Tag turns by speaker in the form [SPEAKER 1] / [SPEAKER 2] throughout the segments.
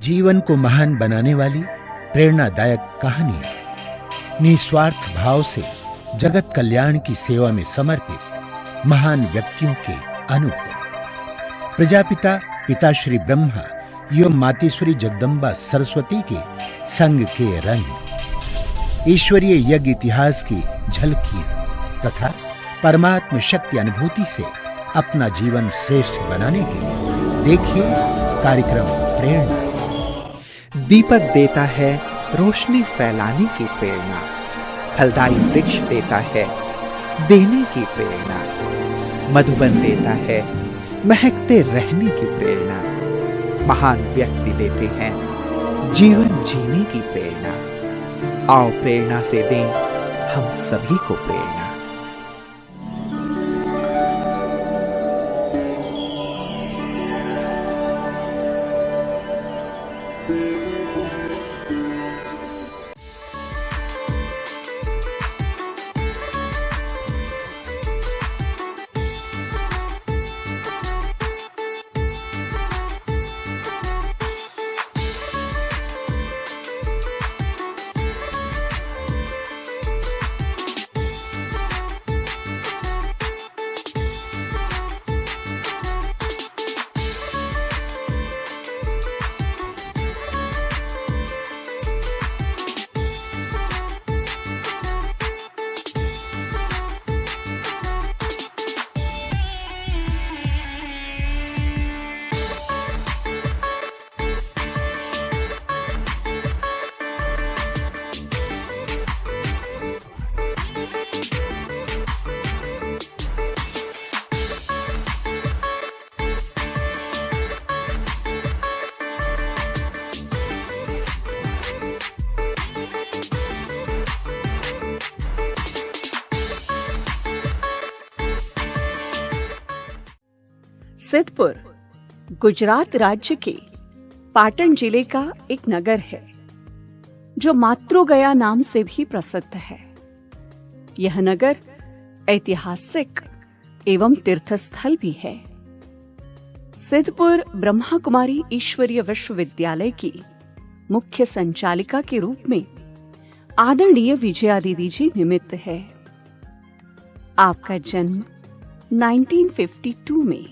[SPEAKER 1] जीवन को महान बनाने वाली प्रेरणादायक कहानियां, निस्वार्थ भाव से जगत कल्याण की सेवा में समर्पित महान व्यक्तियों के अनुभव। प्रजापिता पिताश्री ब्रह्मा एवं मातेश्वरी जगदम्बा सरस्वती के संग के रंग, ईश्वरीय यज्ञ इतिहास की झलकियां तथा परमात्म शक्ति अनुभूति से अपना जीवन श्रेष्ठ बनाने के लिए देखिए कार्यक्रम प्रेरणा।
[SPEAKER 2] दीपक देता है रोशनी फैलाने की प्रेरणा, फलदायी वृक्ष देता है देने की प्रेरणा, मधुबन देता है महकते रहने की प्रेरणा, महान व्यक्ति देते हैं जीवन जीने की प्रेरणा। आओ प्रेरणा से दें हम सभी को प्रेरणा।
[SPEAKER 3] सिद्धपुर गुजरात राज्य के पाटन जिले का एक नगर है जो मातृगया नाम से भी प्रसिद्ध है। यह नगर ऐतिहासिक एवं तीर्थस्थल भी है। सिद्धपुर ब्रह्मा कुमारी ईश्वरीय विश्वविद्यालय की मुख्य संचालिका के रूप में आदरणीय विजया दीदी जी निमित्त है। आपका जन्म 1952 में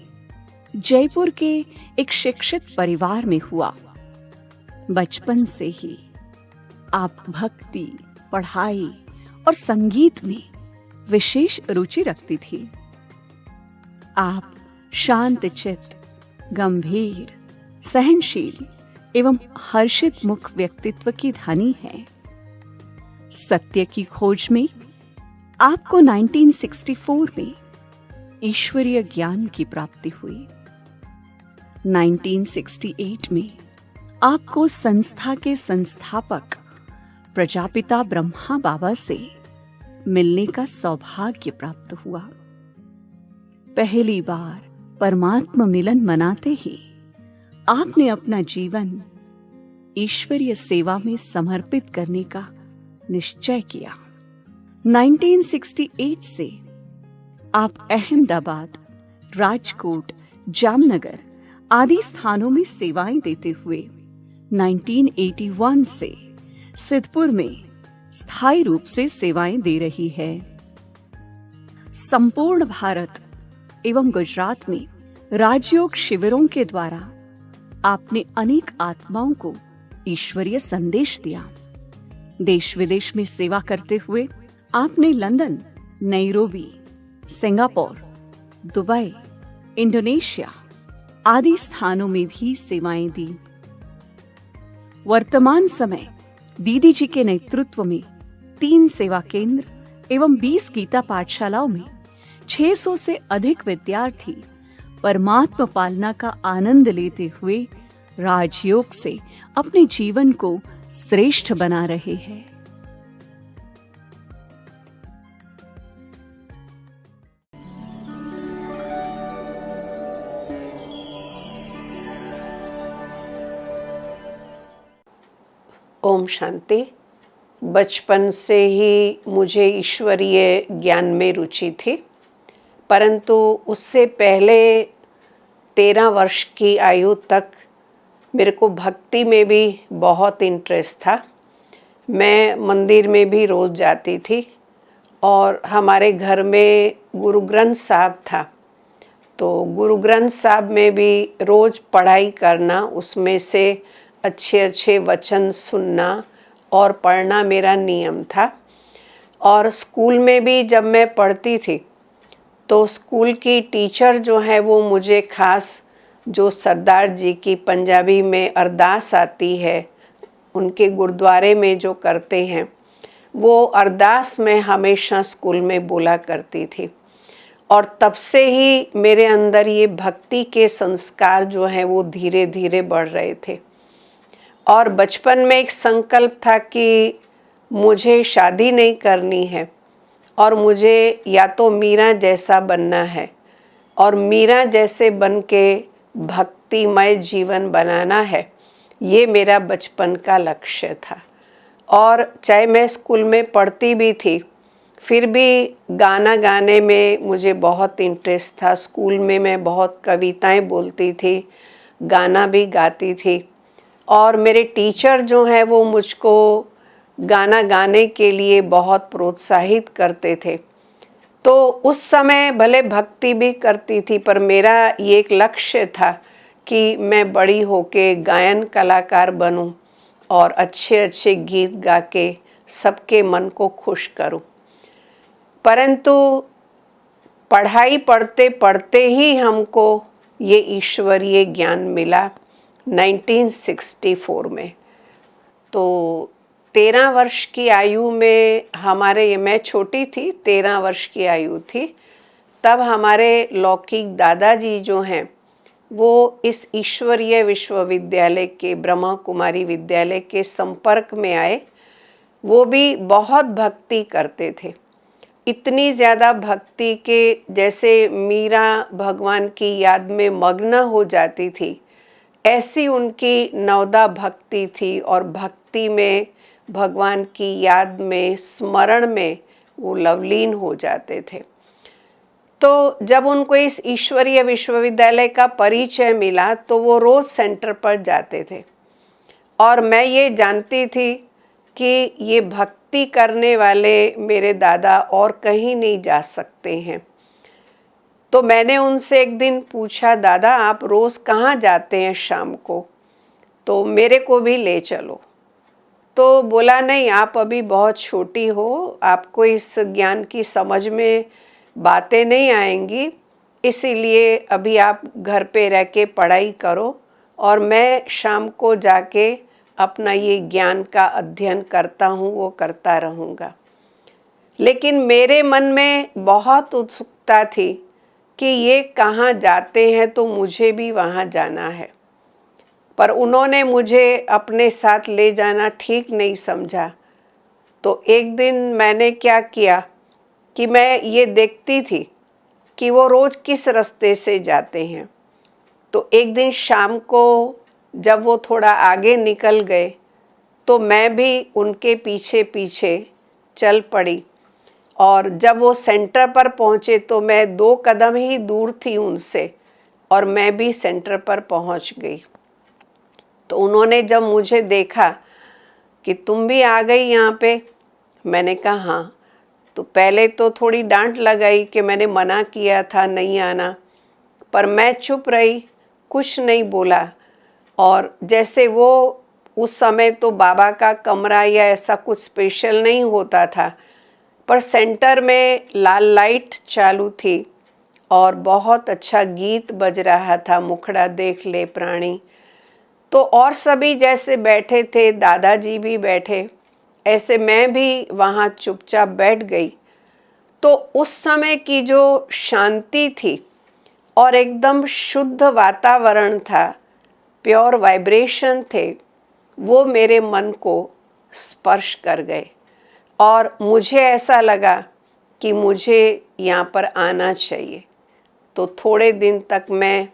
[SPEAKER 3] जयपुर के एक शिक्षित परिवार में हुआ। बचपन से ही आप भक्ति, पढ़ाई और संगीत में विशेष रुचि रखती थी। आप शांतचित्त, गंभीर, सहनशील एवं हर्षित मुख व्यक्तित्व की धनी हैं। सत्य की खोज में आपको 1964 में ईश्वरीय ज्ञान की प्राप्ति हुई। 1968 में आपको संस्था के संस्थापक प्रजापिता ब्रह्मा बाबा से मिलने का सौभाग्य प्राप्त हुआ। पहली बार परमात्मा मिलन मनाते ही आपने अपना जीवन ईश्वरीय सेवा में समर्पित करने का निश्चय किया। 1968 से आप अहमदाबाद, राजकोट, जामनगर आदि स्थानों में सेवाएं देते हुए 1981 से सिद्धपुर में स्थायी रूप से सेवाएं दे रही है। संपूर्ण भारत एवं गुजरात में राजयोग शिविरों के द्वारा आपने अनेक आत्माओं को ईश्वरीय संदेश दिया। देश विदेश में सेवा करते हुए आपने London, Nairobi, Singapore, Dubai, Indonesia आदि स्थानों में भी सेवाएं दी। वर्तमान समय दीदी जी के नेतृत्व में 3 सेवा केंद्र एवं 20 गीता पाठशालाओं में 600 से अधिक विद्यार्थी परमात्मा पालना का आनंद लेते हुए राजयोग से अपने जीवन को श्रेष्ठ बना रहे हैं।
[SPEAKER 4] ओम शांति। बचपन से ही मुझे ईश्वरीय ज्ञान में रुचि थी, परंतु उससे पहले 13 वर्ष की आयु तक मेरे को भक्ति में भी बहुत इंटरेस्ट था। मैं मंदिर में भी रोज़ जाती थी और हमारे घर में गुरु ग्रंथ साहब था, तो गुरु ग्रंथ साहब में भी रोज़ पढ़ाई करना, उसमें से अच्छे अच्छे वचन सुनना और पढ़ना मेरा नियम था। और स्कूल में भी जब मैं पढ़ती थी तो स्कूल की टीचर जो है वो मुझे ख़ास जो सरदार जी की पंजाबी में अरदास आती है, उनके गुरुद्वारे में जो करते हैं, वो अरदास में हमेशा स्कूल में बोला करती थी। और तब से ही मेरे अंदर ये भक्ति के संस्कार जो हैं वो धीरे धीरे बढ़ रहे थे। और बचपन में एक संकल्प था कि मुझे शादी नहीं करनी है और मुझे या तो मीरा जैसा बनना है और मीरा जैसे बन के भक्तिमय जीवन बनाना है। ये मेरा बचपन का लक्ष्य था। और चाहे मैं स्कूल में पढ़ती भी थी, फिर भी गाना गाने में मुझे बहुत इंटरेस्ट था। स्कूल में मैं बहुत कविताएं बोलती थी, गाना भी गाती थी। और मेरे टीचर जो हैं वो मुझको गाना गाने के लिए बहुत प्रोत्साहित करते थे। तो उस समय भले भक्ति भी करती थी, पर मेरा ये एक लक्ष्य था कि मैं बड़ी होके गायन कलाकार बनूं और अच्छे अच्छे गीत गा के सबके मन को खुश करूं। परंतु पढ़ाई पढ़ते पढ़ते ही हमको ये ईश्वरीय ज्ञान मिला 1964 में। तो 13 वर्ष की आयु में मैं छोटी थी, 13 वर्ष की आयु थी, तब हमारे लौकिक दादाजी जो हैं वो इस ईश्वरीय विश्वविद्यालय के, ब्रह्मा कुमारी विद्यालय के संपर्क में आए। वो भी बहुत भक्ति करते थे, इतनी ज़्यादा भक्ति के जैसे मीरा भगवान की याद में मग्न हो जाती थी, ऐसी उनकी नवदा भक्ति थी। और भक्ति में, भगवान की याद में, स्मरण में वो लवलीन हो जाते थे। तो जब उनको इस ईश्वरीय विश्वविद्यालय का परिचय मिला तो वो रोज़ सेंटर पर जाते थे। और मैं ये जानती थी कि ये भक्ति करने वाले मेरे दादा और कहीं नहीं जा सकते हैं। तो मैंने उनसे एक दिन पूछा, दादा आप रोज़ कहाँ जाते हैं शाम को, तो मेरे को भी ले चलो। तो बोला, नहीं आप अभी बहुत छोटी हो, आपको इस ज्ञान की समझ में बातें नहीं आएंगी, इसीलिए अभी आप घर पे रह के पढ़ाई करो और मैं शाम को जाके अपना ये ज्ञान का अध्ययन करता हूँ, वो करता रहूँगा। लेकिन मेरे मन में बहुत उत्सुकता थी कि ये कहाँ जाते हैं, तो मुझे भी वहाँ जाना है। पर उन्होंने मुझे अपने साथ ले जाना ठीक नहीं समझा। तो एक दिन मैंने क्या किया कि मैं ये देखती थी कि वो रोज़ किस रास्ते से जाते हैं। तो एक दिन शाम को जब वो थोड़ा आगे निकल गए तो मैं भी उनके पीछे पीछे चल पड़ी। और जब वो सेंटर पर पहुँचे तो मैं 2 कदम ही दूर थी उनसे और मैं भी सेंटर पर पहुँच गई। तो उन्होंने जब मुझे देखा कि तुम भी आ गई यहाँ पे, मैंने कहा हाँ। तो पहले तो थोड़ी डांट लगाई कि मैंने मना किया था नहीं आना, पर मैं चुप रही, कुछ नहीं बोला। और जैसे वो उस समय तो बाबा का कमरा या ऐसा कुछ स्पेशल नहीं होता था, पर सेंटर में लाल लाइट चालू थी और बहुत अच्छा गीत बज रहा था, मुखड़ा देख ले प्राणी। तो और सभी जैसे बैठे थे, दादाजी भी बैठे, ऐसे मैं भी वहाँ चुपचाप बैठ गई। तो उस समय की जो शांति थी और एकदम शुद्ध वातावरण था, प्योर वाइब्रेशन थे, वो मेरे मन को स्पर्श कर गए। और मुझे ऐसा लगा कि मुझे यहाँ पर आना चाहिए। तो थोड़े दिन तक मैं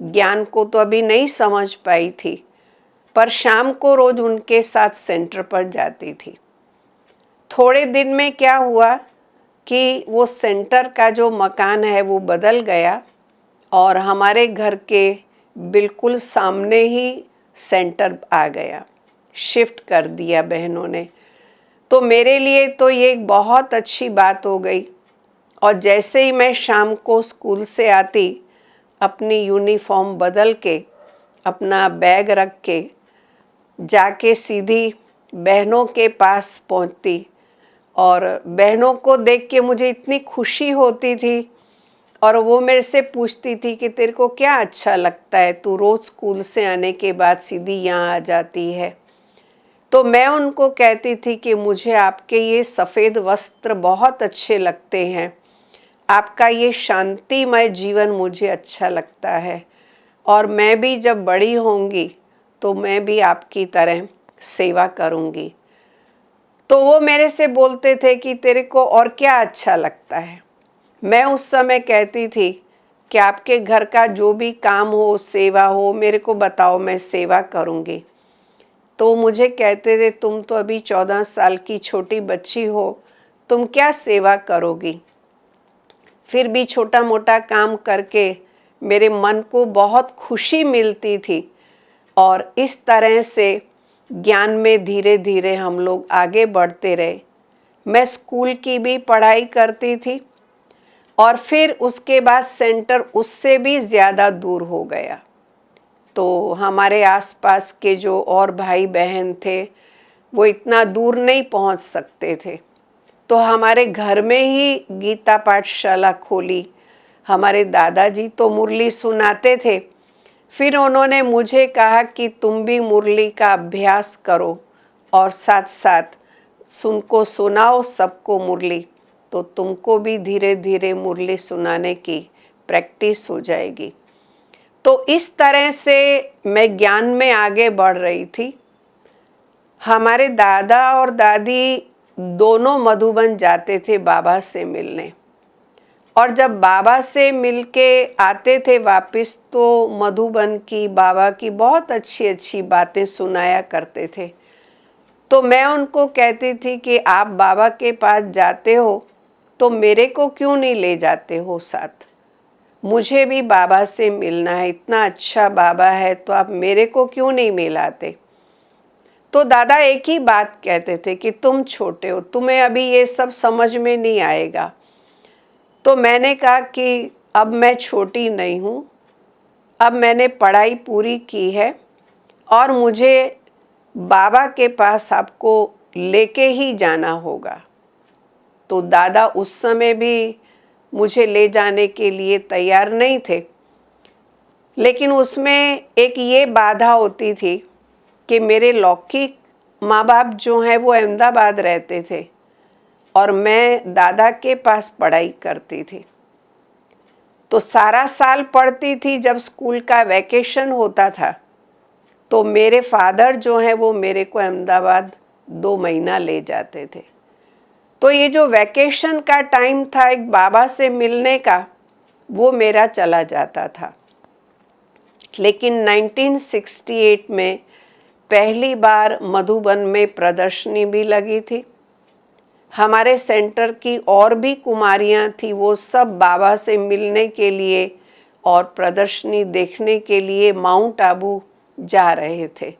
[SPEAKER 4] ज्ञान को तो अभी नहीं समझ पाई थी, पर शाम को रोज़ उनके साथ सेंटर पर जाती थी। थोड़े दिन में क्या हुआ कि वो सेंटर का जो मकान है वो बदल गया और हमारे घर के बिल्कुल सामने ही सेंटर आ गया, शिफ्ट कर दिया बहनों ने। तो मेरे लिए तो ये एक बहुत अच्छी बात हो गई। और जैसे ही मैं शाम को स्कूल से आती, अपनी यूनिफॉर्म बदल के, अपना बैग रख के जाके सीधी बहनों के पास पहुंचती, और बहनों को देख के मुझे इतनी खुशी होती थी। और वो मेरे से पूछती थी कि तेरे को क्या अच्छा लगता है, तू रोज़ स्कूल से आने के बाद सीधी यहाँ आ जाती है। तो मैं उनको कहती थी कि मुझे आपके ये सफ़ेद वस्त्र बहुत अच्छे लगते हैं, आपका ये शांतिमय जीवन मुझे अच्छा लगता है, और मैं भी जब बड़ी होंगी तो मैं भी आपकी तरह सेवा करूँगी। तो वो मेरे से बोलते थे कि तेरे को और क्या अच्छा लगता है। मैं उस समय कहती थी कि आपके घर का जो भी काम हो, सेवा हो, मेरे को बताओ, मैं सेवा करूँगी। तो मुझे कहते थे तुम तो अभी 14 साल की छोटी बच्ची हो, तुम क्या सेवा करोगी। फिर भी छोटा मोटा काम करके मेरे मन को बहुत खुशी मिलती थी। और इस तरह से ज्ञान में धीरे धीरे हम लोग आगे बढ़ते रहे। मैं स्कूल की भी पढ़ाई करती थी, और फिर उसके बाद सेंटर उससे भी ज़्यादा दूर हो गया। तो हमारे आसपास के जो और भाई बहन थे वो इतना दूर नहीं पहुंच सकते थे। तो हमारे घर में ही गीता पाठशाला खोली। हमारे दादाजी तो मुरली सुनाते थे, फिर उन्होंने मुझे कहा कि तुम भी मुरली का अभ्यास करो और साथ साथ सुनाओ सबको मुरली, तो तुमको भी धीरे धीरे मुरली सुनाने की प्रैक्टिस हो जाएगी। तो इस तरह से मैं ज्ञान में आगे बढ़ रही थी। हमारे दादा और दादी दोनों मधुबन जाते थे बाबा से मिलने, और जब बाबा से मिलके आते थे वापस तो मधुबन की बाबा की बहुत अच्छी अच्छी बातें सुनाया करते थे। तो मैं उनको कहती थी कि आप बाबा के पास जाते हो तो मेरे को क्यों नहीं ले जाते हो साथ, मुझे भी बाबा से मिलना है, इतना अच्छा बाबा है तो आप मेरे को क्यों नहीं मिलाते। तो दादा एक ही बात कहते थे कि तुम छोटे हो, तुम्हें अभी ये सब समझ में नहीं आएगा। तो मैंने कहा कि अब मैं छोटी नहीं हूँ, अब मैंने पढ़ाई पूरी की है और मुझे बाबा के पास आपको लेके ही जाना होगा। तो दादा उस समय भी मुझे ले जाने के लिए तैयार नहीं थे, लेकिन उसमें एक ये बाधा होती थी कि मेरे लौकिक माँ बाप जो हैं वो अहमदाबाद रहते थे और मैं दादा के पास पढ़ाई करती थी। तो सारा साल पढ़ती थी, जब स्कूल का वैकेशन होता था तो मेरे फादर जो हैं वो मेरे को अहमदाबाद 2 महीना ले जाते थे। तो ये जो वैकेशन का टाइम था एक बाबा से मिलने का, वो मेरा चला जाता था। लेकिन 1968 में पहली बार मधुबन में प्रदर्शनी भी लगी थी। हमारे सेंटर की और भी कुमारियां थी, वो सब बाबा से मिलने के लिए और प्रदर्शनी देखने के लिए माउंट आबू जा रहे थे।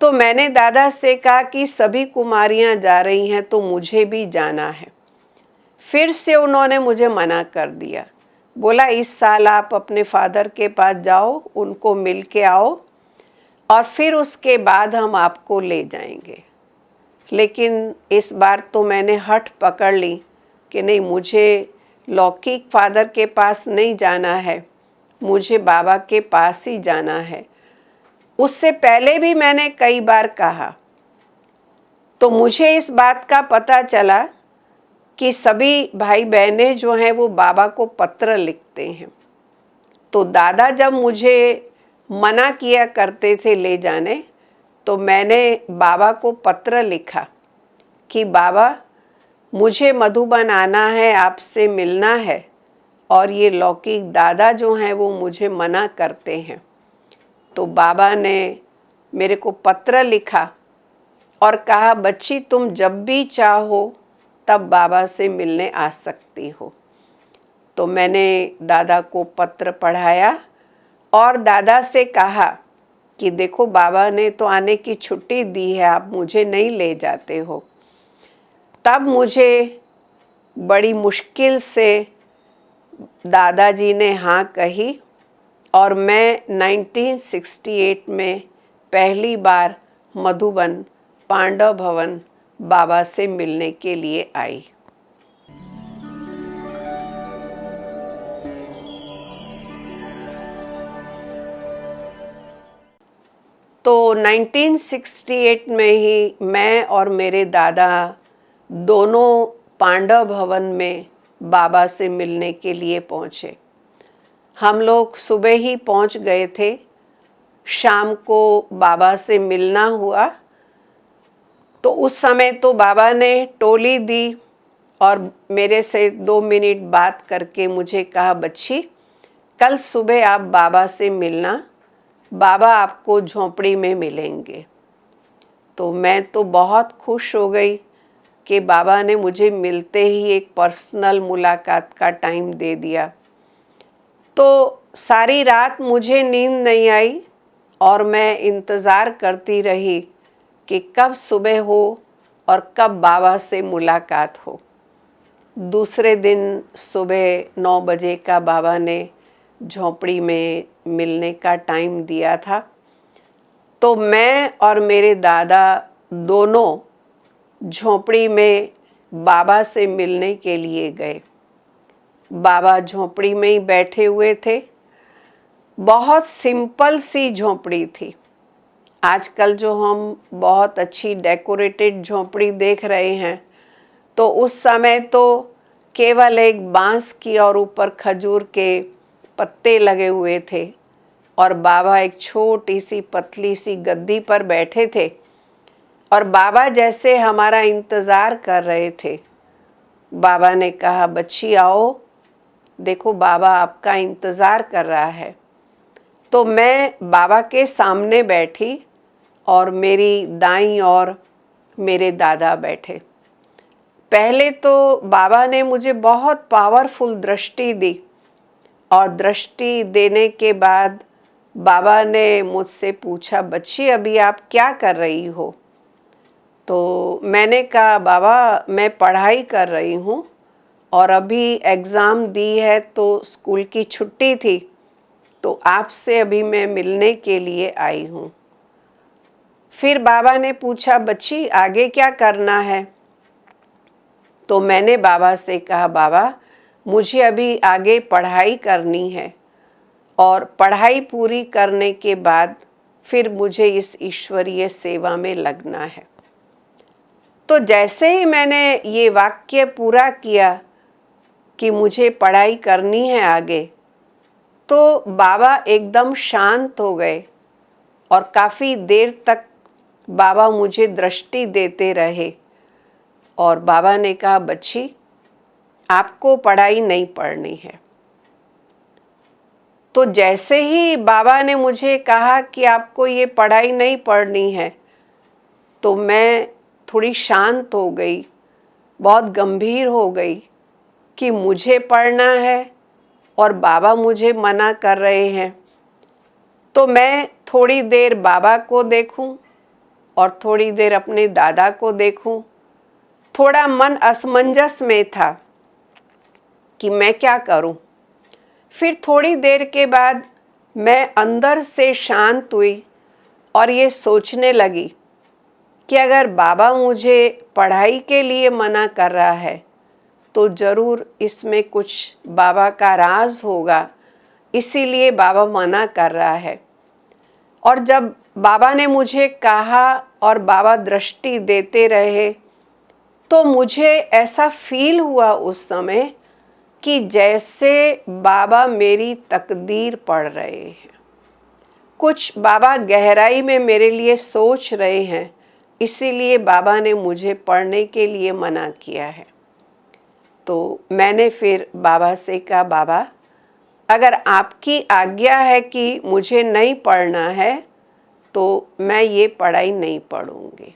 [SPEAKER 4] तो मैंने दादा से कहा कि सभी कुमारियां जा रही हैं तो मुझे भी जाना है। फिर से उन्होंने मुझे मना कर दिया, बोला इस साल आप अपने फादर के पास जाओ, उनको मिल के आओ और फिर उसके बाद हम आपको ले जाएंगे। लेकिन इस बार तो मैंने हठ पकड़ ली कि नहीं, मुझे लौकिक फादर के पास नहीं जाना है, मुझे बाबा के पास ही जाना है। उससे पहले भी मैंने कई बार कहा। तो मुझे इस बात का पता चला कि सभी भाई बहनें जो हैं वो बाबा को पत्र लिखते हैं। तो दादा जब मुझे मना किया करते थे ले जाने, तो मैंने बाबा को पत्र लिखा कि बाबा मुझे मधुबन आना है, आपसे मिलना है, और ये लौकिक दादा जो हैं वो मुझे मना करते हैं। तो बाबा ने मेरे को पत्र लिखा और कहा बच्ची तुम जब भी चाहो तब बाबा से मिलने आ सकती हो। तो मैंने दादा को पत्र पढ़ाया और दादा से कहा कि देखो बाबा ने तो आने की छुट्टी दी है, आप मुझे नहीं ले जाते हो। तब मुझे बड़ी मुश्किल से दादाजी ने हाँ कही और मैं 1968 में पहली बार मधुबन पांडव भवन बाबा से मिलने के लिए आई। तो 1968 में ही मैं और मेरे दादा दोनों पांडव भवन में बाबा से मिलने के लिए पहुँचे। हम लोग सुबह ही पहुँच गए थे, शाम को बाबा से मिलना हुआ। तो उस समय तो बाबा ने टोली दी और मेरे से 2 मिनट बात करके मुझे कहा, बच्ची कल सुबह आप बाबा से मिलना, बाबा आपको झोंपड़ी में मिलेंगे। तो मैं तो बहुत खुश हो गई कि बाबा ने मुझे मिलते ही एक पर्सनल मुलाकात का टाइम दे दिया। तो सारी रात मुझे नींद नहीं आई और मैं इंतज़ार करती रही कि कब सुबह हो और कब बाबा से मुलाकात हो। दूसरे दिन सुबह 9 बजे का बाबा ने झोंपड़ी में मिलने का टाइम दिया था। तो मैं और मेरे दादा दोनों झोंपड़ी में बाबा से मिलने के लिए गए। बाबा झोंपड़ी में ही बैठे हुए थे। बहुत सिंपल सी झोंपड़ी थी। आजकल जो हम बहुत अच्छी डेकोरेटेड झोंपड़ी देख रहे हैं, तो उस समय तो केवल एक बांस की और ऊपर खजूर के पत्ते लगे हुए थे और बाबा एक छोटी सी पतली सी गद्दी पर बैठे थे और बाबा जैसे हमारा इंतज़ार कर रहे थे। बाबा ने कहा, बच्ची आओ, देखो बाबा आपका इंतज़ार कर रहा है। तो मैं बाबा के सामने बैठी और मेरी दाईं ओर मेरे दादा बैठे। पहले तो बाबा ने मुझे बहुत पावरफुल दृष्टि दी और दृष्टि देने के बाद बाबा ने मुझसे पूछा, बच्ची अभी आप क्या कर रही हो? तो मैंने कहा, बाबा मैं पढ़ाई कर रही हूँ और अभी एग्ज़ाम दी है तो स्कूल की छुट्टी थी, तो आपसे अभी मैं मिलने के लिए आई हूँ। फिर बाबा ने पूछा, बच्ची आगे क्या करना है? तो मैंने बाबा से कहा, बाबा मुझे अभी आगे पढ़ाई करनी है और पढ़ाई पूरी करने के बाद फिर मुझे इस ईश्वरीय सेवा में लगना है। तो जैसे ही मैंने ये वाक्य पूरा किया कि मुझे पढ़ाई करनी है आगे, तो बाबा एकदम शांत हो गए और काफ़ी देर तक बाबा मुझे दृष्टि देते रहे और बाबा ने कहा, बच्ची आपको पढ़ाई नहीं पढ़नी है। तो जैसे ही बाबा ने मुझे कहा कि आपको ये पढ़ाई नहीं पढ़नी है, तो मैं थोड़ी शांत हो गई, बहुत गंभीर हो गई कि मुझे पढ़ना है और बाबा मुझे मना कर रहे हैं। तो मैं थोड़ी देर बाबा को देखूं और थोड़ी देर अपने दादा को देखूं। थोड़ा मन असमंजस में था कि मैं क्या करूं। फिर थोड़ी देर के बाद मैं अंदर से शांत हुई और ये सोचने लगी कि अगर बाबा मुझे पढ़ाई के लिए मना कर रहा है तो ज़रूर इसमें कुछ बाबा का राज होगा, इसीलिए बाबा मना कर रहा है। और जब बाबा ने मुझे कहा और बाबा दृष्टि देते रहे, तो मुझे ऐसा फील हुआ उस समय कि जैसे बाबा मेरी तकदीर पढ़ रहे हैं। कुछ बाबा गहराई में मेरे लिए सोच रहे हैं, इसीलिए बाबा ने मुझे पढ़ने के लिए मना किया है। तो मैंने फिर बाबा से कहा, बाबा अगर आपकी आज्ञा है कि मुझे नहीं पढ़ना है तो मैं ये पढ़ाई नहीं पढ़ूंगी।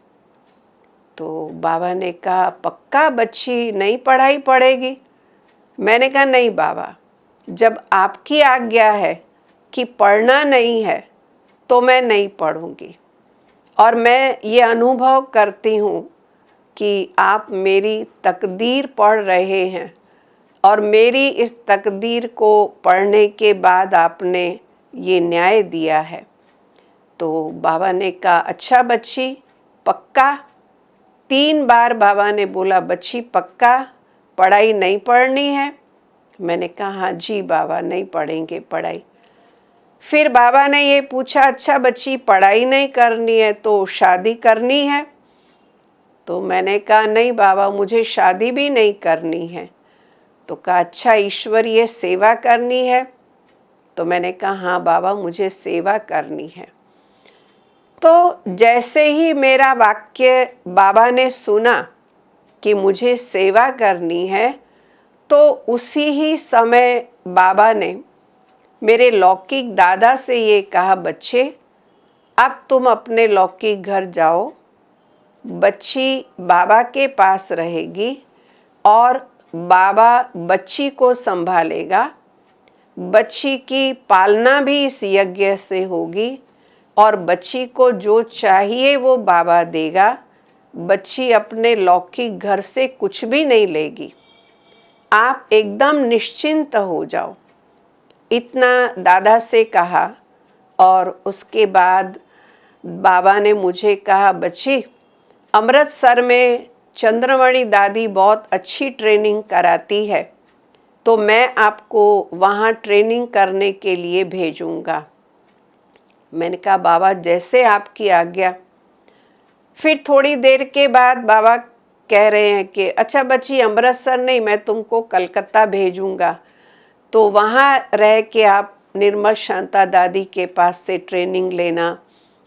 [SPEAKER 4] तो बाबा ने कहा, पक्का बच्ची नहीं पढ़ाई पढ़ेगी? मैंने कहा, नहीं बाबा, जब आपकी आज्ञा है कि पढ़ना नहीं है तो मैं नहीं पढ़ूंगी। और मैं ये अनुभव करती हूँ कि आप मेरी तकदीर पढ़ रहे हैं और मेरी इस तकदीर को पढ़ने के बाद आपने ये न्याय दिया है। तो बाबा ने कहा, अच्छा बच्ची पक्का? 3 बार बाबा ने बोला, बच्ची पक्का पढ़ाई नहीं पढ़नी है? मैंने कहा, हाँ जी बाबा, नहीं पढ़ेंगे पढ़ाई। फिर बाबा ने ये पूछा, अच्छा बच्ची पढ़ाई नहीं करनी है तो शादी करनी है? तो मैंने कहा, नहीं बाबा, मुझे शादी भी नहीं करनी है। तो कहा, अच्छा ईश्वरीय सेवा करनी है? तो मैंने कहा, हाँ बाबा, मुझे सेवा करनी है। तो जैसे ही मेरा वाक्य बाबा ने सुना कि मुझे सेवा करनी है, तो उसी ही समय बाबा ने मेरे लौकिक दादा से ये कहा, बच्चे अब तुम अपने लौकिक घर जाओ, बच्ची बाबा के पास रहेगी और बाबा बच्ची को संभालेगा, बच्ची की पालना भी इस यज्ञ से होगी और बच्ची को जो चाहिए वो बाबा देगा। बच्ची अपने लौकिक घर से कुछ भी नहीं लेगी, आप एकदम निश्चिंत हो जाओ। इतना दादा से कहा और उसके बाद बाबा ने मुझे कहा, बच्ची अमृतसर में चंद्रमणि दादी बहुत अच्छी ट्रेनिंग कराती है, तो मैं आपको वहाँ ट्रेनिंग करने के लिए भेजूँगा। मैंने कहा, बाबा जैसे आपकी आज्ञा। फिर थोड़ी देर के बाद बाबा कह रहे हैं कि अच्छा बच्ची अमृतसर नहीं, मैं तुमको कलकत्ता भेजूँगा, तो वहाँ रह के आप निर्मल शांता दादी के पास से ट्रेनिंग लेना,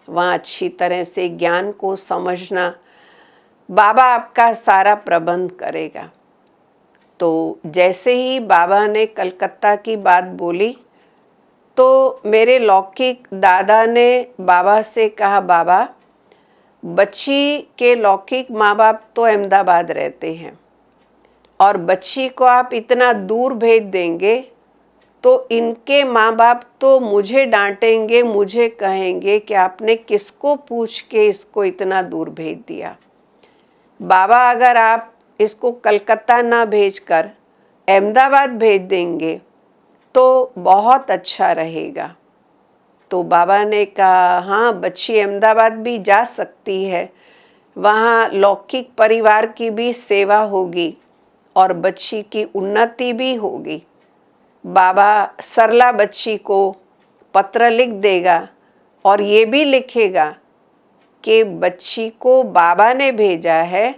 [SPEAKER 4] वहाँ अच्छी तरह से ज्ञान को समझना, बाबा आपका सारा प्रबंध करेगा। तो जैसे ही बाबा ने कलकत्ता की बात बोली तो मेरे लौकिक दादा ने बाबा से कहा, बाबा बच्ची के लौकिक माँ बाप तो अहमदाबाद रहते हैं और बच्ची को आप इतना दूर भेज देंगे तो इनके माँ बाप तो मुझे डांटेंगे, मुझे कहेंगे कि आपने किसको पूछ के इसको इतना दूर भेज दिया। बाबा अगर आप इसको कलकत्ता ना भेजकर अहमदाबाद भेज देंगे तो बहुत अच्छा रहेगा। तो बाबा ने कहा, हाँ बच्ची अहमदाबाद भी जा सकती है, वहाँ लौकिक परिवार की भी सेवा होगी और बच्ची की उन्नति भी होगी। बाबा सरला बच्ची को पत्र लिख देगा और ये भी लिखेगा कि बच्ची को बाबा ने भेजा है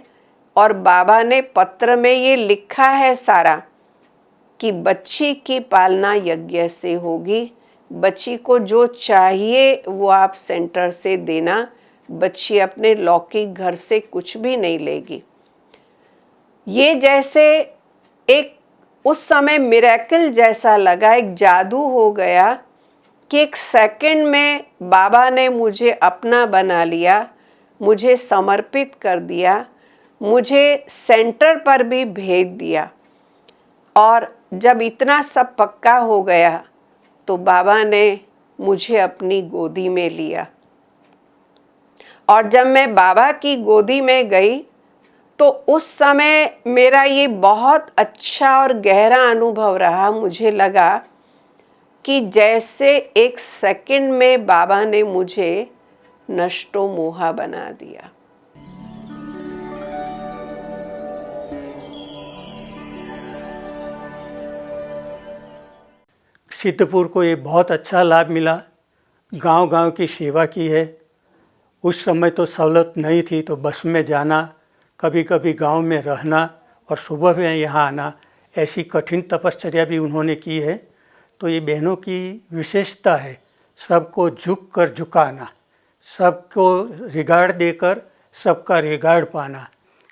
[SPEAKER 4] और बाबा ने पत्र में ये लिखा है सारा कि बच्ची की पालना यज्ञ से होगी, बच्ची को जो चाहिए वो आप सेंटर से देना, बच्ची अपने लौकिक घर से कुछ भी नहीं लेगी। ये जैसे एक उस समय मिरेकल जैसा लगा, एक जादू हो गया कि एक सेकंड में बाबा ने मुझे अपना बना लिया, मुझे समर्पित कर दिया, मुझे सेंटर पर भी भेज दिया। और जब इतना सब पक्का हो गया तो बाबा ने मुझे अपनी गोदी में लिया और जब मैं बाबा की गोदी में गई तो उस समय मेरा ये बहुत अच्छा और गहरा अनुभव रहा। मुझे लगा कि जैसे एक सेकंड में बाबा ने मुझे नष्टो मोहा बना दिया।
[SPEAKER 5] सिद्धपुर को ये बहुत अच्छा लाभ मिला, गांव-गांव की सेवा की है। उस समय तो सहूलत नहीं थी, तो बस में जाना, कभी कभी गांव में रहना और सुबह में यहाँ आना, ऐसी कठिन तपश्चर्या भी उन्होंने की है। तो ये बहनों की विशेषता है, सबको झुक कर झुकाना, सबको रिगार्ड देकर सबका रिगार्ड पाना।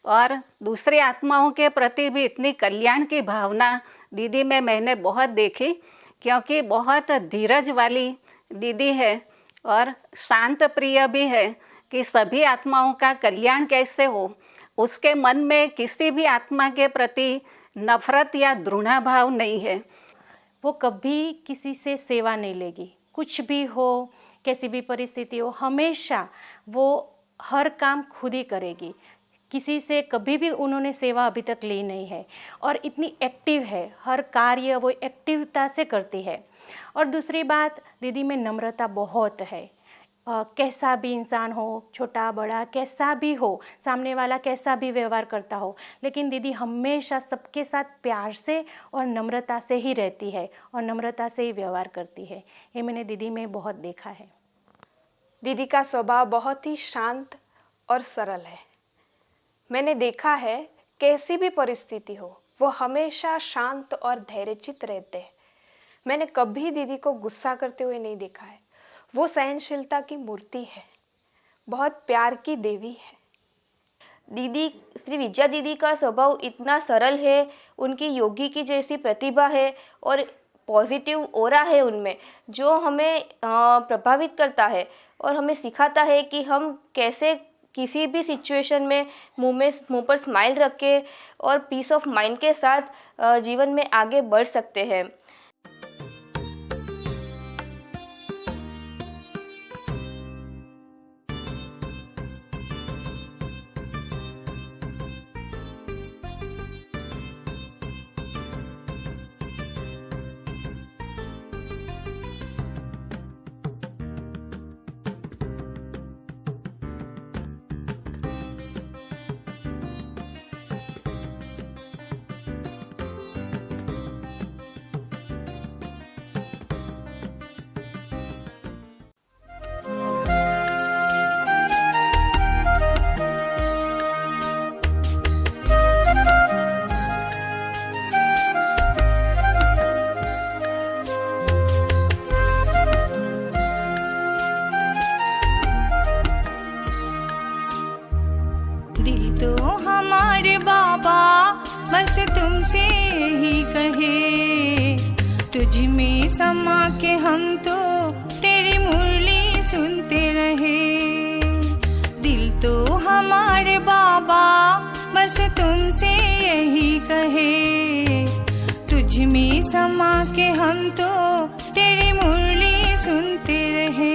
[SPEAKER 6] और दूसरी आत्माओं के प्रति भी इतनी कल्याण की भावना दीदी में मैंने बहुत देखी, क्योंकि बहुत धीरज वाली दीदी है और शांत प्रिय भी है कि सभी आत्माओं का कल्याण कैसे हो। उसके मन में किसी भी आत्मा के प्रति नफरत या घृणाभाव नहीं है।
[SPEAKER 7] वो कभी किसी से सेवा नहीं लेगी, कुछ भी हो कैसी भी परिस्थिति हो, हमेशा वो हर काम खुद ही करेगी। किसी से कभी भी उन्होंने सेवा अभी तक ली नहीं है और इतनी एक्टिव है, हर कार्य वो एक्टिवता से करती है। और दूसरी बात, दीदी में नम्रता बहुत है। कैसा भी इंसान हो, छोटा बड़ा कैसा भी हो, सामने वाला कैसा भी व्यवहार करता हो, लेकिन दीदी हमेशा सबके साथ प्यार से और नम्रता से ही रहती है और नम्रता से ही व्यवहार करती है। ये मैंने दीदी में बहुत देखा है।
[SPEAKER 8] दीदी का स्वभाव बहुत ही शांत और सरल है। मैंने देखा है कैसी भी परिस्थिति हो वो हमेशा शांत और धैर्यचित्त रहते हैं। मैंने कभी दीदी को गुस्सा करते हुए नहीं देखा है। वो सहनशीलता की मूर्ति है, बहुत प्यार की देवी है।
[SPEAKER 9] दीदी, श्री विजया दीदी का स्वभाव इतना सरल है, उनकी योगी की जैसी प्रतिभा है और पॉजिटिव ऑरा है उनमें, जो हमें प्रभावित करता है और हमें सिखाता है कि हम कैसे किसी भी सिचुएशन में मुंह पर स्माइल रख के और पीस ऑफ माइंड के साथ जीवन में आगे बढ़ सकते हैं।
[SPEAKER 10] बस तुमसे ही कहे, तुझ में समा के हम तो तेरी मुरली सुनते रहे। दिल तो हमारे बाबा बस तुमसे यही कहे, तुझ में समा के हम तो तेरी मुरली सुनते रहे।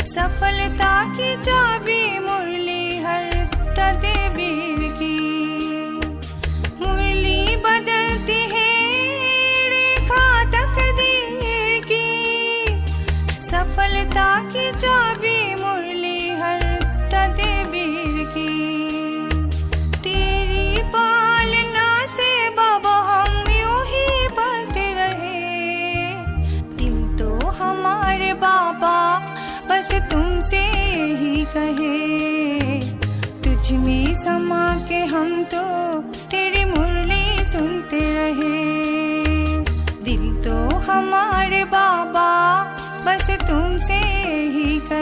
[SPEAKER 10] सफलता की चाबी मुरली हर तदबीर की, मुरली बदलती है रेखा तकदीर की। सफलता की चाबी मुरली हर तदबीर की। तेरी पालना से बाबा हम यूं ही पलते रहे। दिल तो हमारे बाबा तो तेरी मुरली सुनते रहे। दिल तो हमारे बाबा बस तुमसे ही कर